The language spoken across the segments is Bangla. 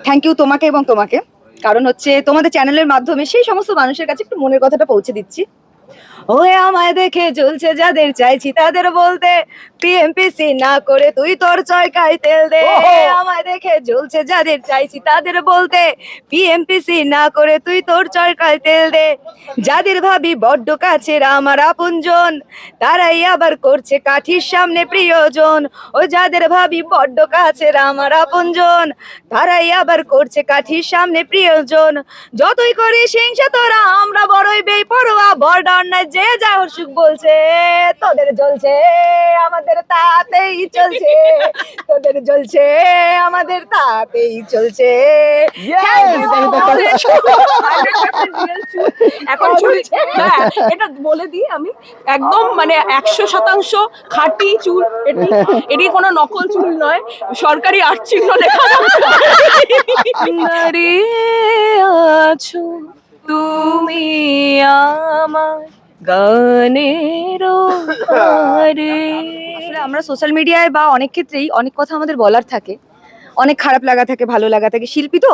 থ্যাংক ইউ তোমাকে এবং তোমাকে, কারণ হচ্ছে তোমাদের চ্যানেলের মাধ্যমে সেই সমস্ত মানুষের কাছে একটু মনের কথাটা পৌঁছে দিচ্ছি। ওই আমায় দেখে জ্বলছে যাদের, চাইছি তাদের বলতে পিএমপিসি না করে তুই তোর চরকায় তেল দে। আমায় দেখে জ্বলছে যাদের, চাইছি তাদের বলতে পিএমপিসি না করে তুই তোর চরকায় তেল দে। যাদের ভাবি বড্ড কাছের আমার আপনজন, তারাই আবার করছে কাঠির সামনে প্রিয়জন। ও যাদের ভাবি বড্ড কাছের আমার আপনজন, তারাই আবার করছে কাঠির সামনে প্রিয়জন। যতই করিস হিংসা তোরা, আমরা বড়ই বেপরোয়া, বর্ডার না যে যা সুখ বলছে, তোদের জ্বলছে আমাদের তাতেই চলছে, তোদের জ্বলছে আমাদের তাতেই চলছে। এখন এটা বলে দিই আমি, একদম মানে 100% খাঁটি চুল, এটি কোনো নকল চুল নয়, সরকারি আর্ট চিহ্ন লেখা আছো তুমি আমার গানের আসলে আমরা সোশ্যাল মিডিয়ায় বা অনেক ক্ষেত্রেই অনেক কথা আমাদের বলার থাকে, অনেক খারাপ লাগা থাকে, ভালো লাগা থাকে, শিল্পী তো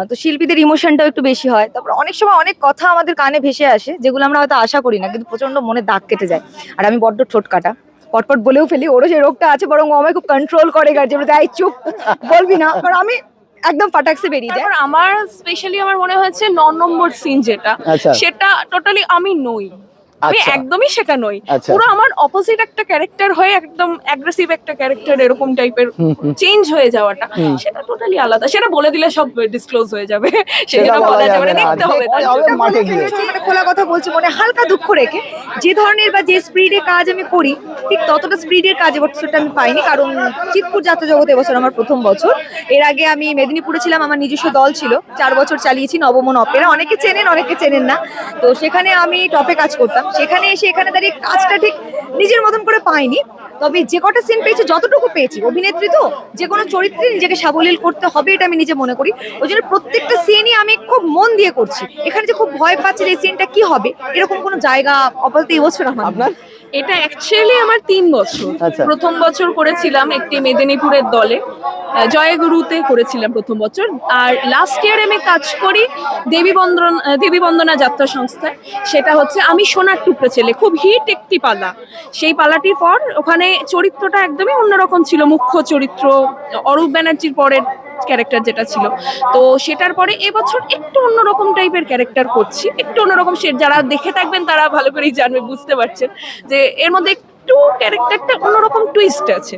তো শিল্পীদের ইমোশনটাও একটু বেশি হয়। তারপর অনেক সময় অনেক কথা আমাদের কানে ভেসে আসে যেগুলো আমরা হয়তো আশা করি না, কিন্তু প্রচন্ড মনে দাগ কেটে যায়। আর আমি বড্ড ঠোঁট কাটা, পটপট বলেও ফেলি, ওরও সেই রোগটা আছে, বরং ও আমায় খুব কন্ট্রোল করে, গার্জে বলতে এই চুপ বলবি না, কারণ আমি একদম ফাটাকসে বেরিয়ে যায়। তারপর আমার স্পেশালি আমার মনে হয়েছে 9 নম্বর সিন যেটা, সেটা টোটালি আমি নই, আমি একদমই সেটা নই, পুরো আমার অপোজিট একটা ক্যারেক্টার হয়ে একদম অ্যাগ্রেসিভ একটা ক্যারেক্টার, এরকম টাইপের চেঞ্জ হয়ে যাওয়াটা, সেটা টোটালি আলাদা। সেটা বলে দিলে সব ডিসক্লোজ হয়ে যাবে, সেটা বলা যাবে না, দেখতে হবে। মানে খোলা কথা বলছি, মনে হালকা দুঃখ রেখে, যে ধরনের বা যে স্পিডে কাজ আমি করি, ঠিক ততটা স্পিডের কাজ এবছরটা আমি পাইনি, কারণ চিৎপুর যাত্রা জগতে এবছর আমার প্রথম বছর। এর আগে আমি মেদিনীপুরে ছিলাম, আমার নিজস্ব দল ছিল, 4 বছর চালিয়েছি নবমন অপেরা, অনেকে চেনেন অনেকে চেনেন না। তো সেখানে আমি টপে কাজ করতাম, সেখানে এসে এখানে দাঁড়িয়ে কাজটা ঠিক নিজের মতন করে পাইনি। তবে যে কটা সিন পেয়েছি, যতটুকু পেয়েছি, অভিনেত্রী তো যে কোনো চরিত্রে নিজেকে সাবলীল করতে হবে, এটা আমি নিজে মনে করি। ওই জন্য প্রত্যেকটা সিনই আমি খুব মন দিয়ে করছি। এখানে যে খুব ভয় পাচ্ছি যে এই সিনটা কি হবে, এরকম কোনো জায়গা আপাতত এই বছর আমার। এটা অ্যাকচুয়ালি আমার 3 বছর। প্রথম বছর করেছিলাম একটি মেদিনীপুরের দলে, জয়গুরুতে করেছিলাম প্রথম বছর। আর লাস্ট ইয়ার আমি কাজ করি দেবী বন্দনা যাত্রা সংস্থায়, সেটা হচ্ছে আমি সোনার টুকরো ছেলে, খুব হিট একটি পালা। সেই পালাটির পর ওখানে চরিত্রটা একদমই অন্যরকম ছিল, মুখ্য চরিত্র অরূপ ব্যানার্জির পরের ক্যারেক্টার যেটা ছিল। তো সেটার পরে এবছর একটু অন্যরকম টাইপের ক্যারেক্টার করছি, একটু অন্যরকম। সে যারা দেখে থাকবেন তারা ভালো করেই জানবে, বুঝতে পারছেন যে এর মধ্যে একটু ক্যারেক্টারটা অন্যরকম টুইস্ট আছে।